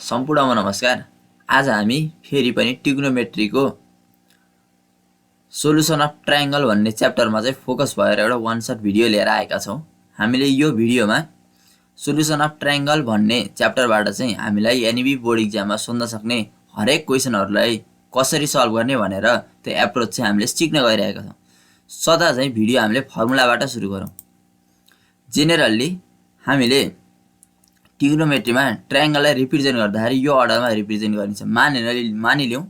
सम्पूर्णमा नमस्कार। आज हामी फेरि पनि ट्रिग्नोमेट्रीको सोलुसन अफ ट्रायंगल भन्ने च्याप्टरमा चाहिँ फोकस भएर एउटा वान शट भिडियो लिएर आएका छौं। हामीले यो भिडियोमा सोलुसन अफ ट्रायंगल भन्ने च्याप्टरबाट चाहिँ हामीलाई एनईबी बोर्ड एक्जाममा सोध्न सक्ने हरेक क्वेशनहरुलाई कसरी सल्भ गर्ने भनेर त्यो एप्रोच चाहिँ हामीले सिक्न गइरहेका छौं। सदा चाहिँ भिडियो हामीले फर्मुलाबाट सुरु गरौं। जेनरली हामीले ट्रिग्नोमेट्रीमा ट्रायंगललाई रिप्रेजेन्ट गर्दाखेरि यो अर्डरमा रिप्रेजेन्ट गरिन्छ। मानिलिउँ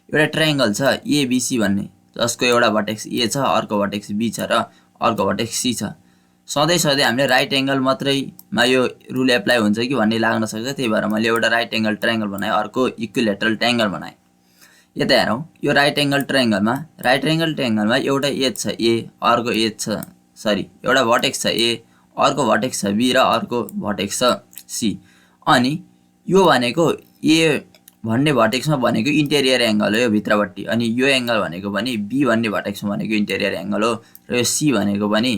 एउटा ट्रायंगल छ एबीसी भन्ने, जसको एउटा भर्टेक्स ए छ, अर्को भर्टेक्स बी छ र अर्को भर्टेक्स सी छ। सधैं हामीले राइट एंगल मात्रैमा यो रुल एप्लाई हुन्छ कि भन्ने लाग्न सक्छ। त्यही भएर मैले एउटा राइट एंगल ट्रायंगल बनाएँ, अर्को इक्विलेटरल ट्रायंगल बनाएँ। यता हेरौं, यो राइट एंगल ट्रायंगलमा एउटा एज छ ए, अर्को एज छ एउटा भर्टेक्स छ ए, अर्को भर्टेक्स छ बी र अर्को भर्टेक्स छ सी। अनि यो भनेको ए भन्ने भर्टेक्समा भनेको इन्टेरियर एंगल हो यो भित्रपट्टि, अनि यो एंगल भनेको पनि बी भन्ने भर्टेक्समा भनेको इन्टेरियर एंगल हो र यो सी भनेको पनि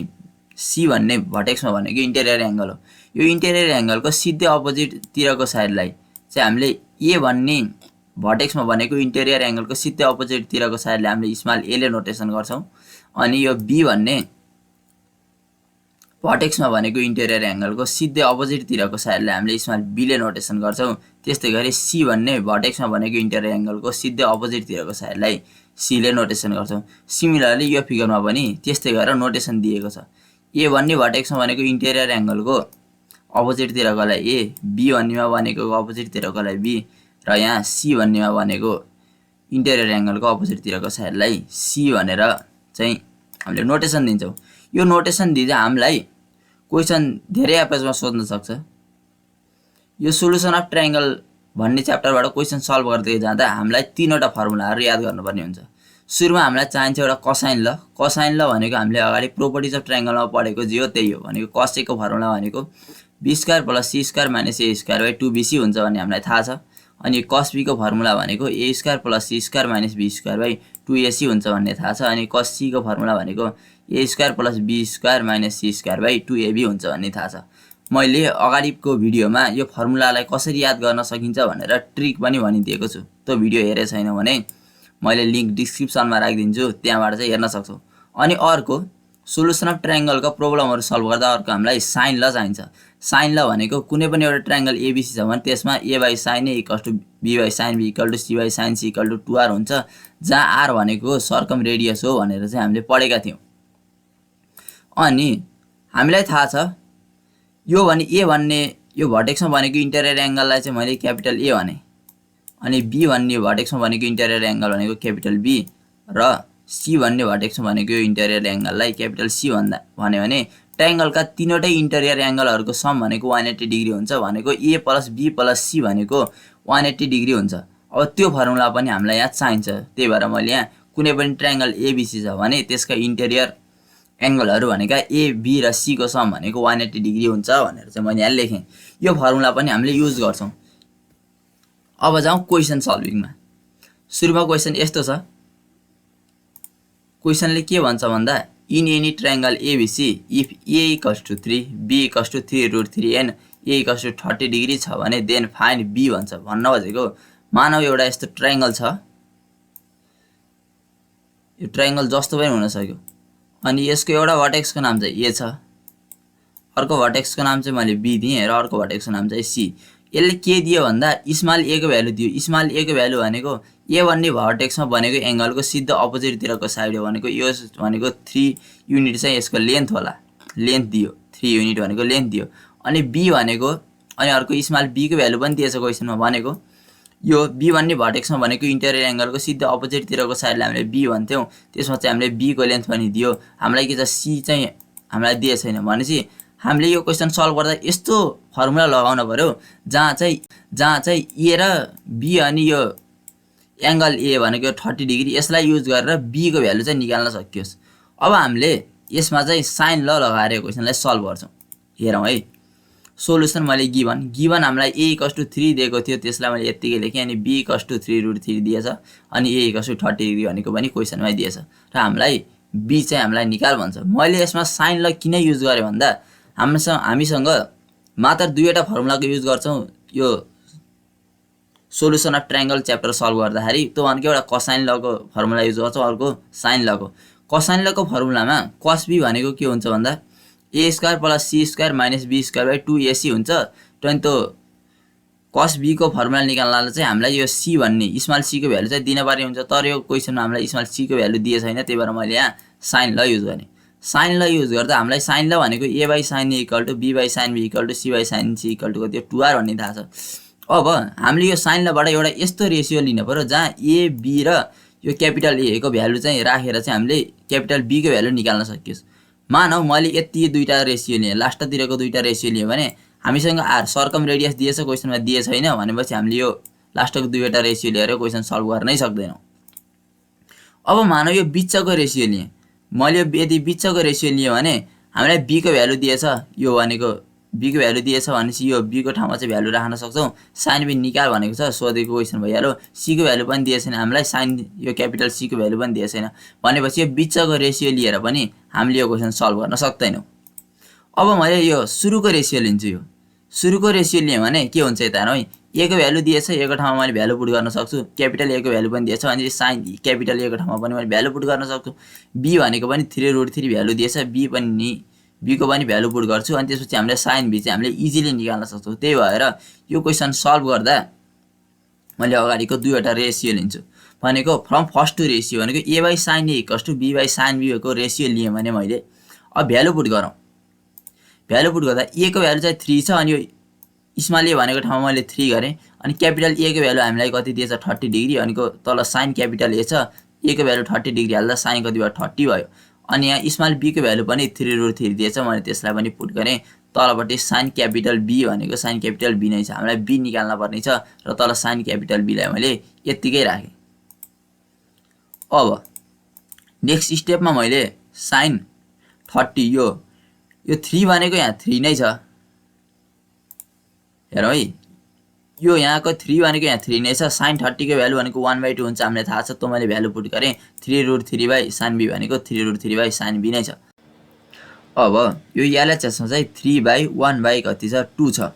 सी भन्ने भर्टेक्समा भनेको इन्टेरियर एंगल हो। यो इन्टेरियर एंगलको सिधै अपोजिट तिरको साइडलाई चाहिँ हामीले ए भन्ने भर्टेक्समा भनेको इन्टेरियर एंगलको सिधै अपोजिट तिरको साइडले हामीले स्मल ए ले नोटेसन गर्छौं, अनि यो बी भन्ने भर्टेक्समा भनेको इन्टेरियर एंगलको सिधै अपोजिट तिरको साइडले हामीले स्मल बी ले नोटेसन गर्छौं। त्यस्तै गरी सी भन्ने भर्टेक्समा भनेको इन्टेरियर एंगलको सिधै अपोजिट तिरको साइडलाई सी ले नोटेसन गर्छौं। सिमिलरली यो फिगरमा पनि त्यस्तै गरेर नोटेसन दिएको छ। ए भन्ने भर्टेक्समा भनेको इन्टेरियर एंगलको अपोजिट तिरकोलाई ए, बी भन्नेमा भनेको अपोजिट तिरकोलाई बी र यहाँ सी भन्नेमा भनेको इन्टेरियर एंगलको अपोजिट तिरको साइडलाई सी भनेर चाहिँ हामीले नोटेसन दिन्छौं। यो नोटेसन दिँदा हामीलाई क्वेशन धेरै एप्रोचमा सोध्न सक्छ। यो सोलुसन अफ ट्रायंगल भन्ने च्याप्टरबाट क्वेशन सल्भ गर्दै जाँदा हामीलाई तीनवटा फर्मुलाहरु याद गर्नुपर्ने हुन्छ। सुरुमा हामीलाई चाहिन्छ एउटा कोसाइन ल। कोसाइन ल भनेको हामीले अगाडि प्रोपर्टिज अफ ट्रायंगलमा पढेको जे हो त्यही हो। भनेको cos a को फर्मुला भनेको b² + c² - a² / 2bc हुन्छ भन्ने हामीलाई थाहा छ। अनि cos b को फर्मुला भनेको a² + c² - b² / 2ac हुन्छ भन्ने थाहा छ। अनि cos c को फर्मुला भनेको a² + b² - c² / 2ab हुन्छ भन्ने थाहा छ। मैले अगाडिको भिडियोमा यो फर्मुलालाई कसरी याद गर्न सकिन्छ भनेर ट्रिक पनि भनिदिएको छु। त्यो भिडियो हेरे छैन भने मैले लिंक डिस्क्रिप्सनमा राखिदिन्छु, त्यहाँबाट चाहिँ हेर्न सक्छौ। अनि अर्को सोलुसन अफ ट्रायंगलको प्रब्लमहरु सल्भ गर्दा अर्को हामीलाई साइन ल चाहिन्छ। साइन ल भनेको कुनै पनि एउटा ट्रायंगल एबीसी छ भने त्यसमा a/sin a = b/sin b = c/sin c = 2r हुन्छ, जहाँ r भनेको सर्कम रेडियस हो भनेर चाहिँ हामीले पढेका थियौं। अनि हामीलाई थाहा छ यो भने ए भन्ने यो भर्टेक्समा भनेको इन्टेरियर एंगललाई चाहिँ मैले क्यापिटल ए भने, अनि बी भन्ने भर्टेक्समा भनेको इन्टेरियर एंगल भनेको क्यापिटल बी र सी भन्ने भर्टेक्समा भनेको इन्टेरियर एंगललाई क्यापिटल सी भन्दा भन्यो भने ट्रायंगलका तीनवटै इन्टेरियर एंगलहरुको सम भनेको 180 डिग्री हुन्छ। भनेको a + b + c भनेको 180 डिग्री हुन्छ। अब त्यो फर्मुला पनि हामीलाई यहाँ चाहिन्छ। त्यही भएर मैले यहाँ कुनै पनि ट्रायंगल एबीसी छ भने त्यसका इन्टेरियर एंगलहरु भनेका a, b र c को सम भनेको 180 डिग्री हुन्छ भनेर चाहिँ मैले यहाँ लेखेँ। यो फर्मुला पनि हामीले युज गर्छौं। अब जाउँ क्वेशन सल्भिङमा। सुरुमा क्वेशन यस्तो छ। क्वेशनले के भन्छ भन्दा in any triangle ABC if a = 3, b = 3√3 and a = 30 degree छ भने देन फाइन्ड b भन्छ। भन्न खोजेको मानव एउटा यस्तो ट्रायंगल छ, यो ट्रायंगल जस्तो पनि हुन सक्यो, अनि यसको एउटा भर्टेक्सको नाम चाहिँ a छ, अर्को भर्टेक्सको नाम चाहिँ मैले b दिएँ र अर्को भर्टेक्सको नाम चाहिँ c। यसले के दियो भन्दा स्मल a को भ्यालु दियो। स्मल a को भ्यालु भनेको a भन्ने भर्टेक्समा बनेको एंगलको सिधै अपोजिट तिरको साइड हो। भनेको यो भनेको 3 युनिट चाहिँ यसको लेन्थ होला, लेन्थ दियो, 3 युनिट भनेको लेन्थ दियो। अनि b भनेको अनि अर्को स्मल b को भ्यालु पनि दिएछ क्वेशनमा। भनेको यो b भन्ने भर्टेक्समा भनेको इन्टेरियर एंगलको सिधै अपोजिट तिरको साइडले हामीले b भन्थ्यौं, त्यसमा चाहिँ हामीले b को लेन्थ पनि दियो। हामीलाई के छ c चाहिँ हामीलाई दिए छैन भनेपछि हामीले यो क्वेशन सल्भ गर्दा यस्तो फर्मुला लगाउन पर्यो जहाँ चाहिँ a र b अनि यो एंगल a भनेको 30 डिग्री यसलाई युज गरेर b को भ्यालु चाहिँ निकाल्न सकियोस्। अब हामीले यसमा चाहिँ साइन ल लगाएर क्वेशनलाई सल्भ गर्छौं। हेरौं है। सोलुसन मैले गिवन हामीलाई a = 3 दिएको थियो, त्यसलाई मैले यतिकै लेखेँ। अनि b = 3√3 दिएछ, अनि a = 30 डिग्री भनेको पनि क्वेशनमै दिएछ र हामीलाई b चाहिँ हामीलाई निकाल भन्छ। मैले यसमा साइन ल किन युज गरे भन्दा हामीसँग मात्र दुईवटा फर्मुलाको युज गर्छौं। यो solution of triangle chapter solve गर्दाखेरि त्यो भनेको एउटा कोसाइन लको फर्मुला युज गर्छौँ, अर्को साइन लको। कोसाइन लको फर्मुलामा cos b भनेको के हुन्छ भन्दा a square plus c square minus b square by 2ac हुन्छ। त्यहाँदेखि त्यो cos b को फर्मुला निकाल्नलाई चाहिँ हामीलाई यो c भन्ने स्मल c को भ्यालु चाहिँ दिन पर्ने हुन्छ, तर यो क्वेसनमा हामीलाई स्मल c को भ्यालु दिए छैन, त्यही भएर मैले यहाँ साइन ल युज गरेँ। साइन ल युज गर्दा हामीलाई साइन ल भनेको a by sine a equal to b by sine b equal to c by sine c equal to कति हो 2r भन्ने थाहा छ। अब हामीले यो साइन लबाट एउटा यस्तो रेसियो लिनु पर्यो जहाँ a b र यो क्यापिटल a को भ्यालु चाहिँ राखेर चाहिँ हामीले क्यापिटल b को भ्यालु निकाल्न सकियोस्। मानौ मैले यति दुईटा रेसियो लिएँ, लास्टतिरको दुईटा रेसियो लिएँ भने हामीसँग आर सर्कम रेडियस दिएछ, क्वेसनमा दिए छैन भनेपछि हामीले यो लास्टको दुईवटा रेसियो लिएर क्वेसन सल्भ गर्नै सक्दैनौँ। अब मानौ यो बिचको रेसियो लिएँ, मैले यदि बिचको रेसियो लिएँ भने हामीलाई b को भ्यालु दिएछ, यो भनेको b को भ्यालु दिएछ भनेपछि यो b को ठाउँमा चाहिँ भ्यालु राख्न सक्छौँ। साइन b निकाल भनेको छ, सोधेको क्वेसन भइहाल्यो। c को भ्यालु पनि दिएछ छैन हामीलाई, साइन यो क्यापिटल c को भ्यालु पनि दिएछ छैन भनेपछि यो बिचको रेसियो लिएर पनि हामीले यो क्वेसन सल्भ गर्न सक्दैनौँ। अब मैले यो सुरुको रेसियो लिन्छु, यो सुरुको रेसियो लिएँ भने के हुन्छ यता है, a को भ्यालु दिएछ, a को ठाउँमा मैले भ्यालु पुट गर्न सक्छु, क्यापिटल a को भ्यालु पनि दिएछ भने साइन क्यापिटल a को ठाउँमा पनि मैले भ्यालु पुट गर्न सक्छु। b भनेको पनि 3√3 भ्यालु दिएछ, b को पनि भ्यालु पुट गर्छु अनि त्यसपछि हामीले साइन b चाहिँ हामीले इजिली निकाल्न सक्छौँ। त्यही भएर यो क्वेसन सल्भ गर्दा मैले अगाडिको दुईवटा रेसियो लिन्छु भनेको फ्रम फर्स्ट टु रेसियो भनेको a by sine a equals to b by sine b को रेसियो लिएँ भने मैले अब भ्यालु पुट गरौँ। भ्यालु पुट गर्दा a को भ्यालु चाहिँ 3 छ अनि यो स्मल a भनेको ठाउँमा मैले 3 गरेँ अनि क्यापिटल a को भ्यालु हामीलाई कति दिएछ 30 डिग्री अनि तल साइन क्यापिटल a छ, a को भ्यालु 30 डिग्री हाल्दा साइन कति भयो 30 भयो अनि यहाँ स्मल b को भ्यालु पनि 3√3 दिएछ, मैले त्यसलाई पनि पुट गरेँ। तलपट्टि साइन क्यापिटल b भनेको साइन क्यापिटल b नै छ, हामीलाई b निकाल्न पर्ने छ र तल साइन क्यापिटल b लाई मैले यतिकै राखेँ। अब नेक्स्ट स्टेपमा मैले साइन 30 यो 3 भनेको यहाँ 3 नै छ, हेरौँ है, यो यहाँको 3 भनेको यहाँ 3 नै छ, साइन 30 को भ्यालु भनेको 1/2 हुन्छ हामीलाई थाहा छ, त मैले भ्यालु पुट गरेँ। 3√3 बाई साइन b भनेको 3√3 बाई साइन b नै छ। अब यो एलएचएसमा चाहिँ 3/1 कति छ 2 छ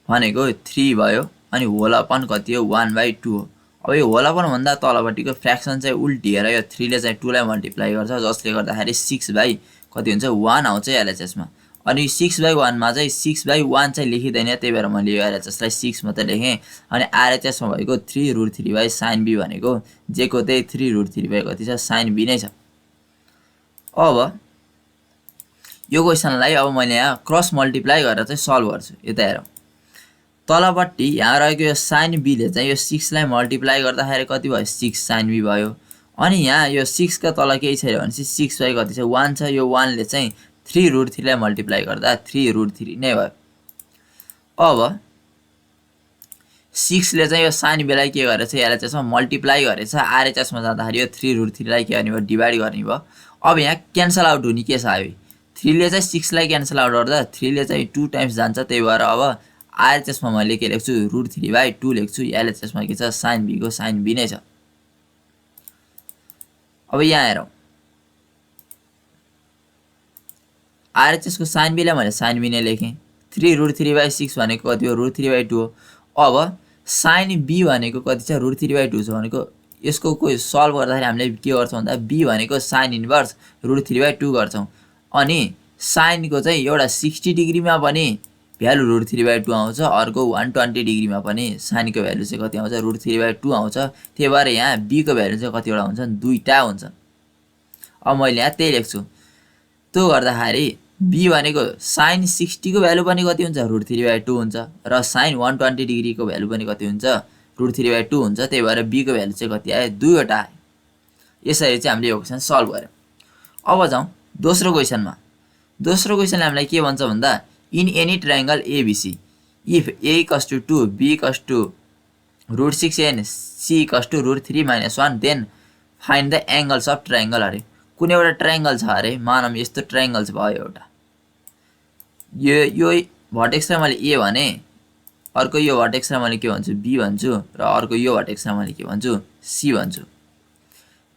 भनेको 3 भयो अनि होल अपन कति हो 1/2 हो। अब यो होल अपन भन्दा तलपट्टिको फ्र्याक्सन चाहिँ उल्टिएर यो 3 ले चाहिँ 2 लाई मल्टिप्लाई गर्छ, जसले गर्दाखेरि 6 कति हुन्छ 1 आउँछ एलएचएसमा। अनि 6/1 मा चाहिँ 6/1 चाहिँ लेखिँदैन, त्यही भएर मैले यो एलएचएसलाई 6 मात्रै लेखेँ। अनि आरएचएसमा भएको 3√3 बाई साइन b भनेको जेको त्यही 3√3 बाई कति छ साइन b नै छ। अब यो क्वेसनलाई अब मैले यहाँ क्रस मल्टिप्लाई गरेर चाहिँ सल्भ गर्छु। यता हेरौँ, तलपट्टि यहाँ रहेको यो साइन b ले चाहिँ यो 6 लाई मल्टिप्लाई गर्दाखेरि कति भयो 6 साइन b भयो अनि यहाँ यो 6 का तल केही छैन भनेपछि 6 बाई कति छ 1 छ, यो 1 ले चाहिँ 3√3 लाई मल्टिप्लाई गर्दा 3√3 नै भयो। अब 6 ले चाहिँ यो साइन b लाई के गरेछ एलएचएसमा मल्टिप्लाई गरेछ, आरएचएसमा जाँदाखेरि यो 3√3 लाई के गर्ने भयो डिभाइड गर्ने भयो। अब यहाँ क्यान्सल आउट हुने के छ, अब 3 ले चाहिँ 6 लाई क्यान्सल आउट गर्दा 3 ले चाहिँ 2 टाइम्स जान्छ, त्यही भएर अब आरएचएसमा मैले के लेख्छु √3/2 लेख्छु, एलएचएसमा के छ साइन b को साइन b नै छ। अब यहाँ हेरौँ, आरएचएस को साइन b लाई मैले साइन b नै लेखेँ, 3√3/6 भनेको कति हो √3/2 हो। अब साइन b भनेको कति छ √3/2 छ भनेको यसको कोही सल्भ गर्दाखेरि हामीले के गर्छौँ भन्दा b भनेको साइन इन्भर्स √3/2 गर्छौँ अनि साइनको चाहिँ एउटा 60 डिग्रीमा पनि भ्यालु √3/2 आउँछ, अर्को 120 डिग्रीमा पनि साइनको भ्यालु चाहिँ कति आउँछ √3/2 आउँछ। त्यही भएर यहाँ b को भ्यालु चाहिँ कतिवटा हुन्छ दुईटा हुन्छ। अब मैले यहाँ त्यही लेख्छु, त्यो गर्दाखेरि b भनेको साइन 60 को भ्यालु पनि कति हुन्छ √3/2 हुन्छ र साइन 120 डिग्रीको भ्यालु पनि कति हुन्छ √3/2 हुन्छ, त्यही भएर b को भ्यालु चाहिँ कति आयो दुईवटा आयो। यसरी चाहिँ हामीले यो क्वेसन सल्भ गर्यौँ। अब जाउँ दोस्रो क्वेसनमा। दोस्रो क्वेसनले हामीलाई के भन्छ भन्दा in any triangle ABC if a equals to 2 b equals to √6 and c equals to √3 - 1 then find the angles of triangle अरे। कुनै एउटा ट्रायंगल छ अरे, मानौँ यस्तो ट्रायंगल भयो एउटा, यो भर्टेक्सलाई मैले a भने, अर्को यो भर्टेक्सलाई मैले के भन्छु b भन्छु र अर्को यो भर्टेक्सलाई मैले के भन्छु c भन्छु।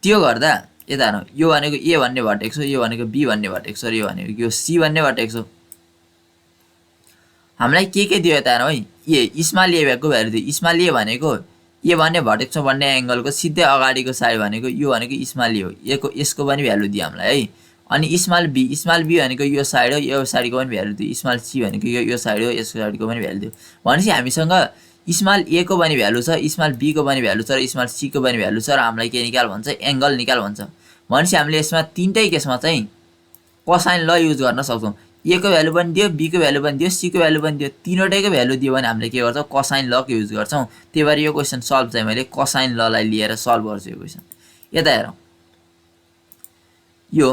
त्यो गर्दा यता हेरौँ, यो भनेको a भन्ने भर्टेक्स हो, यो भनेको b भन्ने भर्टेक्स हो र यो भनेको यो c भन्ने भर्टेक्स हो। हामीलाई के दियो यता हेरौँ है, ए स्मल a भएको भ्यालु दियो। स्मल a भनेको ए भन्ने भर्टेक्समा बन्ने एङ्गलको सिधै अगाडिको साइड भनेको यो भनेको स्मल ए हो, यसको पनि भ्यालु दियो हामीलाई है। अनि स्मल बी भनेको यो साइड हो, यो साइडको पनि भ्यालु दियो। स्मल सी भनेको यो साइड हो, यसको साइडको पनि भ्यालु दियो। भनेपछि हामीसँग स्मल ए को पनि भ्यालु छ, स्मल बी को पनि भ्यालु छ र स्मल सी को पनि भ्यालु छ र हामीलाई के निकाल भन्छ, एङ्गल निकाल भन्छ। भनेपछि हामीले यसमा तीनटै केसमा चाहिँ कोसाइन ल युज गर्न सक्छौँ। ए को भ्यालु पनि दियो, बी को भ्यालु पनि दियो, सी को भ्यालु पनि दियो, तीनवटैको भ्यालु दियो भने हामीले के गर्छौँ, कोसाइन ल को युज गर्छौँ। त्यही भएर यो क्वेसन सल्भ चाहिँ मैले कोसाइन ल लाई लिएर सल्भ गर्छु यो क्वेसन। यता हेरौँ, यो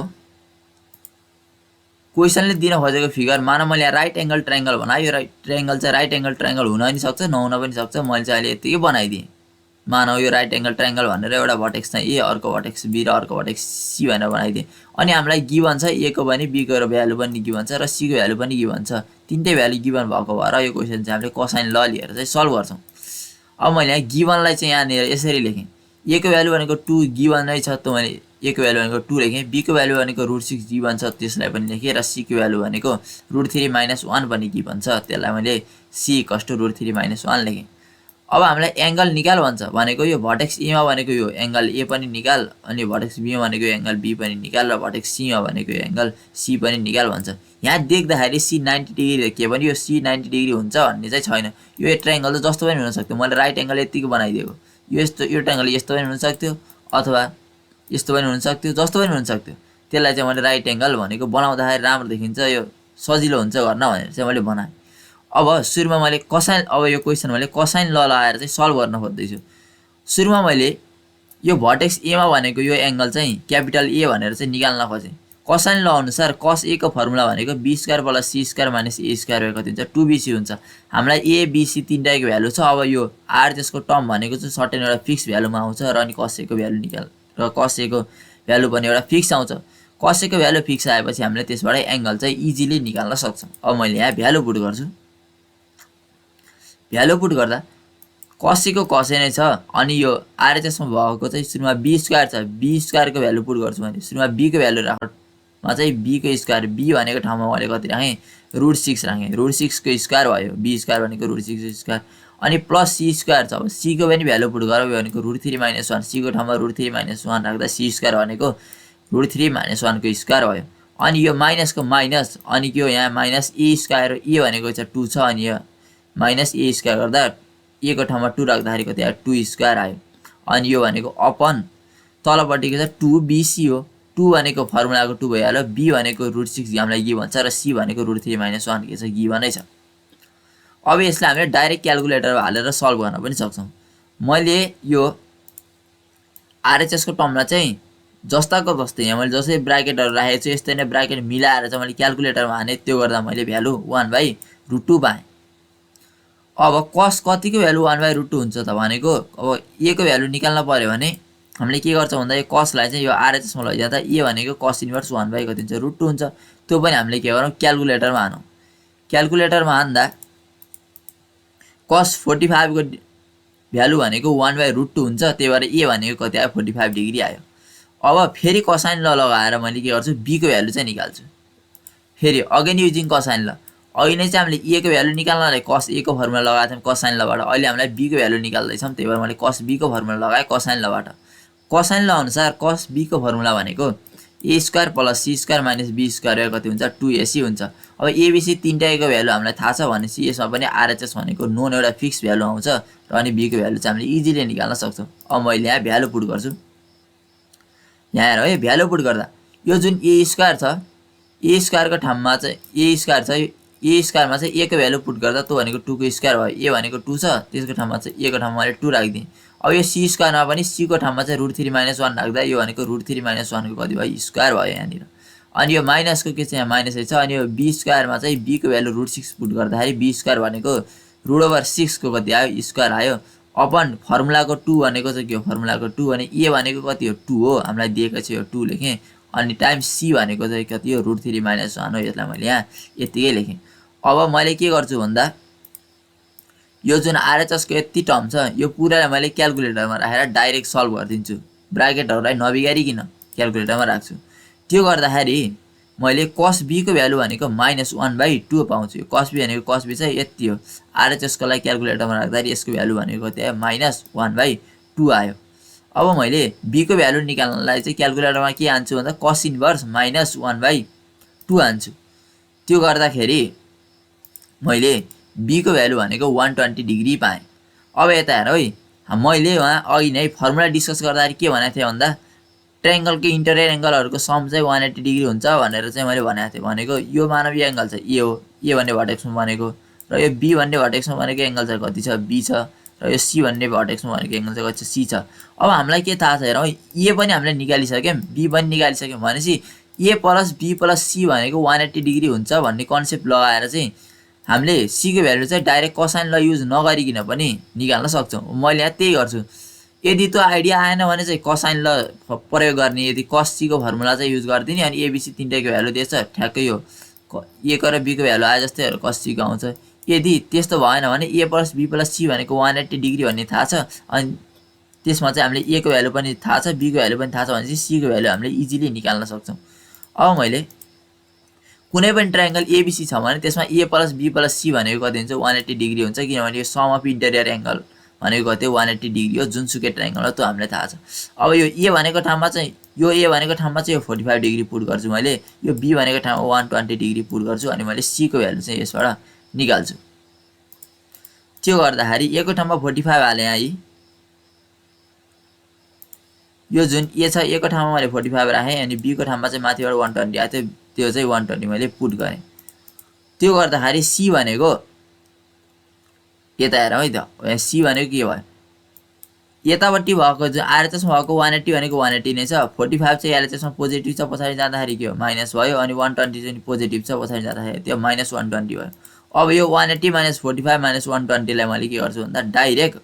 क्वेसनले दिन खोजेको फिगर मानव मैले राइट एङ्गल ट्रायङ्गल बनाएँ। यो ट्रायङ्गल चाहिँ राइट एङ्गल ट्रायङ्गल हुन पनि सक्छ, नहुन पनि सक्छ। मैले चाहिँ अहिले यतिकै बनाइदिएँ। मानव यो राइट एङ्गल ट्रायङ्गल भनेर एउटा भर्टेक्स चाहिँ ए, अर्को भर्टेक्स बी र अर्को भर्टेक्स सी भनेर बनाइदिएँ। अनि हामीलाई गिभन छ ए को पनि, बी को भ्यालु पनि गिभन छ र सी को भ्यालु पनि गिभन छ। तीनटै भ्यालु गिभन भएको भएर यो क्वेसन चाहिँ हामीले कोसाइन ल लिएर चाहिँ सल्भ गर्छौँ। अब मैले यहाँ गिभनलाई चाहिँ यहाँनिर यसरी लेखेँ, ए को भ्यालु भनेको 2 गिभन नै छ, त मैले ए को भ्यालु भनेको 2 लेखेँ। बी को भ्यालु भनेको √6 गिभन छ, त्यसलाई पनि लेखेँ। र सी को भ्यालु भनेको √3 - 1 पनि गिभन छ, त्यसलाई मैले सी = √3 - 1 लेखेँ। अब हामीलाई एङ्गल निकाल भन्छ भनेको यो भर्टेक्स एमा भनेको यो एङ्गल ए पनि निकाल, अनि भर्टेक्स बीमा भनेको एङ्गल बी पनि निकाल, र भर्टेक्स सीमा भनेको एङ्गल सी पनि निकाल भन्छ। यहाँ देख्दाखेरि सी 90 डिग्री लेखियो भने यो सी 90 डिग्री हुन्छ भन्ने चाहिँ छैन। यो ट्रायङ्गल त जस्तो पनि हुनसक्थ्यो, मैले राइट एङ्गल यतिको बनाइदिएको। यो ट्रायङ्गल यस्तो पनि हुनसक्थ्यो, अथवा यस्तो पनि हुनसक्थ्यो, जस्तो पनि हुनसक्थ्यो। त्यसलाई चाहिँ मैले राइट एङ्गल भनेको बनाउँदाखेरि राम्रो देखिन्छ, यो सजिलो हुन्छ गर्न भनेर चाहिँ मैले बनाएँ। अब सुरुमा मैले कोसाइन, अब यो क्वेसन मैले कोसाइन ल लगाएर चाहिँ सल्भ गर्न खोज्दैछु। सुरुमा मैले यो भर्टेक्स एमा भनेको यो एङ्गल चाहिँ क्यापिटल ए भनेर चाहिँ निकाल्न खोजेँ। कोसाइन ल अनुसार कस ए को फर्मुला भनेको b² + c² - a² कति हुन्छ, 2bc हुन्छ। हामीलाई a b c तीनटैको भ्यालु छ। अब यो आरएचएस को टर्म भनेको चाहिँ सर्टेन एउटा फिक्स भ्यालुमा आउँछ, र अनि कस ए को भ्यालु निकाल, र कस ए को भ्यालु पनि एउटा फिक्स आउँछ। कस ए को भ्यालु फिक्स आएपछि हामीले त्यसबाट एङ्गल चाहिँ इजिली निकाल्न सक्छौँ। अब मैले यहाँ भ्यालु पुट गर्छु। भ्यालु पुट गर्दा कस ए को कस ए नै छ, अनि यो आरएचएसमा भएको चाहिँ सुरुमा b² छ, b² को भ्यालु पुट गर्छु भने सुरुमा b को भ्यालु राख्नुमा चाहिँ b को स्क्वायर, b भनेको ठाउँमा मैले कति राखेँ, √6 राखेँ। √6 को स्क्वायर भयो, b² भनेको √6 को स्क्वायर, अनि प्लस c² छ। अब c को पनि भ्यालु पुट गरौँ भनेको √3 - 1, c को ठाउँमा √3 - 1 राख्दा c² भनेको √3 - 1 को स्क्वायर भयो। अनि यो माइनसको माइनस, अनि यो यहाँ माइनस a², ए भनेको चाहिँ 2 छ, अनि यो माइनस a² गर्दा ए को ठाउँमा 2 राख्दाखेरि कति आयो, 2² आयो। अनि यो भनेको अपन तलपट्टिको चाहिँ 2bc हो। 2 भनेको फर्मुलाको 2 भइहाल्यो, b भनेको √6 हामीलाई गिभन छ, र c भनेको √3 - 1 के छ, गिभनै छ। अब यसलाई हामीले डाइरेक्ट क्याल्कुलेटरमा हालेर सल्भ गर्न पनि सक्छौँ। मैले यो आरएचएस को टर्मलाई चाहिँ जस्ताको जस्तै यहाँ मैले जसरी ब्राकेटहरू राखेको छु यस्तै नै ब्राकेट मिलाएर चाहिँ मैले क्याल्कुलेटरमा हाने, त्यो गर्दा मैले भ्यालु 1/√2 पाएँ। अब कस कतिको भ्यालु 1/√2 हुन्छ त भनेको, अब ए को भ्यालु निकाल्न पर्यो भने हामीले के गर्छौँ भन्दा यो कसलाई चाहिँ यो आरएचएसमा लैजाँदा ए भनेको कस इन्भर्स 1/कति हुन्छ, √2 हुन्छ। त्यो पनि हामीले के गरौँ, क्याल्कुलेटरमा हानौँ। क्याल्कुलेटरमा हान्दा कस 45 को भ्यालु भनेको 1/√2 हुन्छ, त्यही भएर ए भनेको कति आयो, 45 डिग्री आयो। अब फेरि कोसाइन ल लगाएर मैले के गर्छु, b को भ्यालु चाहिँ निकाल्छु। फेरि अगेन युजिङ कोसाइन ल। अघि नै चाहिँ हामीले ए को भ्यालु निकाल्नलाई कस ए को फर्मुला लगाएको थियौँ कोसाइन लबाट, अहिले हामीलाई b को भ्यालु निकाल्दैछौँ, त्यही भएर मैले कस b को फर्मुला लगाएँ कोसाइन लबाट। कोसाइन ल अनुसार कस b को फर्मुला भनेको a² + c² - b² कति हुन्छ, 2ac हुन्छ। अब abc तीनटैको भ्यालु हामीलाई थाहा छ भनेपछि यसमा पनि आरएचएस भनेको नोन एउटा फिक्स भ्यालु आउँछ, र अनि b को भ्यालु चाहिँ हामीले इजिली निकाल्न सक्छौँ। अब मैले यहाँ भ्यालु पुट गर्छु। यहाँ हेर है, भ्यालु पुट गर्दा यो जुन a² छ, a² को ठाउँमा चाहिँ a² छ, a² मा चाहिँ a को भ्यालु पुट गर्दा त्यो भनेको 2 को स्क्वायर भयो। a भनेको 2 छ, त्यसको ठाउँमा चाहिँ a को ठाउँमा मैले 2 राखिदिएँ। अब यो c² मा पनि c को ठाउँमा चाहिँ √3 - 1 राख्दा यो भनेको √3 - 1 को कति भयो, स्क्वायर भयो यहाँनिर। अनि यो माइनसको के चाहिँ यहाँ माइनसै छ, अनि यो b² मा चाहिँ b को भ्यालु √6 पुट गर्दाखेरि b² भनेको √6 को कति आयो, स्क्वायर आयो। अपन फर्मुलाको 2 भनेको चाहिँ के हो, फर्मुलाको 2, अनि ए भनेको कति हो, 2 हो, हामीलाई दिएको छ यो 2 लेखेँ। अनि टाइम्स सी भनेको चाहिँ कति हो, √3 - 1 हो, यसलाई मैले यहाँ यतिकै लेखेँ। अब मैले के गर्छु भन्दा यो जुन आरएचएस को यति टर्म छ यो पुरालाई मैले क्याल्कुलेटरमा राखेर डाइरेक्ट सल्भ गरिदिन्छु, ब्राकेटहरूलाई नबिगारिकन क्याल्कुलेटरमा राख्छु। त्यो गर्दाखेरि मैले cos b को भ्यालु भनेको -1/2 पाउँछु। cos b भनेको cos b चाहिँ यति हो। आरएचएस को लागि क्याल्कुलेटरमा राख्दाखेरि यसको भ्यालु भनेको त्यहाँ -1/2 आयो। अब मैले b को भ्यालु निकाल्नलाई चाहिँ क्याल्कुलेटरमा के हान्छु भन्दा cos इन्भर्स -1/2 हान्छु। त्यो गर्दाखेरि मैले b को भ्यालु भनेको 120 डिग्री पाएँ। अब यता हेर है, मैले वहाँ अघि नै फर्मुला डिस्कस गर्दाखेरि के भनेको थिएँ भन्दा ट्रायंगल के इंटेरियर एंगलहरुको सम चाहिँ 180 डिग्री हुन्छ भनेर चाहिँ मैले भनेको थिएँ। भनेको यो मानवीय एंगल छ ए हो, ए भन्ने भर्टेक्समा बनेको, र यो बी भन्ने भर्टेक्समा बनेको एंगल चाहिँ कति छ बी छ, र यो सी भन्ने भर्टेक्समा बनेको एंगल चाहिँ कति छ सी छ। अब हामीलाई के थाहा छ हेरौँ, ए पनि हामीले निकालिसक्यौं, बी पनि निकालिसक्यौं भनेपछि ए प्लस बी प्लस सी भनेको 180 डिग्री हुन्छ भन्ने कन्सेप्ट लगाएर चाहिँ हामीले सी को भ्यालु चाहिँ डाइरेक्ट कोसाइन ल युज नगरिकिन पनि निकाल्न सक्छौं। मैले यहाँ त्यही गर्छु। यदि त्यो आइडिया आएन भने चाहिँ कोसाइन ल प्रयोग गर्ने, यदि cos c को फर्मुला चाहिँ युज गर्दिने अनि एबीसी तीनटैको भ्यालु दिएछ ठ्याक्कै यो ए को र बी को भ्यालु आए जस्तै cos c को आउँछ। यदि त्यस्तो भएन भने ए प्लस बी प्लस सी भनेको 180 डिग्री भन्ने थाहा छ, अनि त्यसमा चाहिँ हामीले ए को भ्यालु पनि थाहा छ, बी को भ्यालु पनि थाहा छ भने चाहिँ सी को भ्यालु हामीले इजिली निकाल्न सक्छौं। अब मैले कुनै पनि ट्रायंगल एबीसी छ भने त्यसमा ए प्लस बी प्लस सी भनेको कति हुन्छ 180 डिग्री हुन्छ, किनभने यो सम अफ इन्टेरियर एंगल भनेको कति 180 डिग्री हो, जुनसुकै ट्रायंगल हो त्यो हामीलाई थाहा छ। अब यो ए भनेको ठाउँमा चाहिँ यो ए भनेको ठाउँमा चाहिँ यो 45 डिग्री पुट गर्छु मैले, यो बी भनेको ठाउँमा 120 डिग्री पुट गर्छु, अनि मैले सी को भ्यालु चाहिँ यसबाट निकाल्छु। त्यो गर्दाखेरि ए को ठाउँमा 45 हाले है, यो जुन ए छ ए को ठाउँमा मैले 45 राखेँ, अनि बी को ठाउँमा चाहिँ माथिबाट 120 आयो, त्यो चाहिँ 120 मैले पुट गरेँ। त्यो गर्दाखेरि सी भनेको यता हेरौँ है त, सी भनेको के भयो, यतापट्टि भएको जुन आरएचएसमा भएको 180 भनेको 180 नै छ, 45 चाहिँ एलएचएसमा पोजिटिभ छ, पछाडि जाँदाखेरि के हो माइनस भयो, अनि 120 चाहिँ पोजिटिभ छ, पछाडि जाँदाखेरि त्यो -120 भयो। अब यो 180 - 45 - 120 लाई मैले के गर्छु भन्दा डाइरेक्ट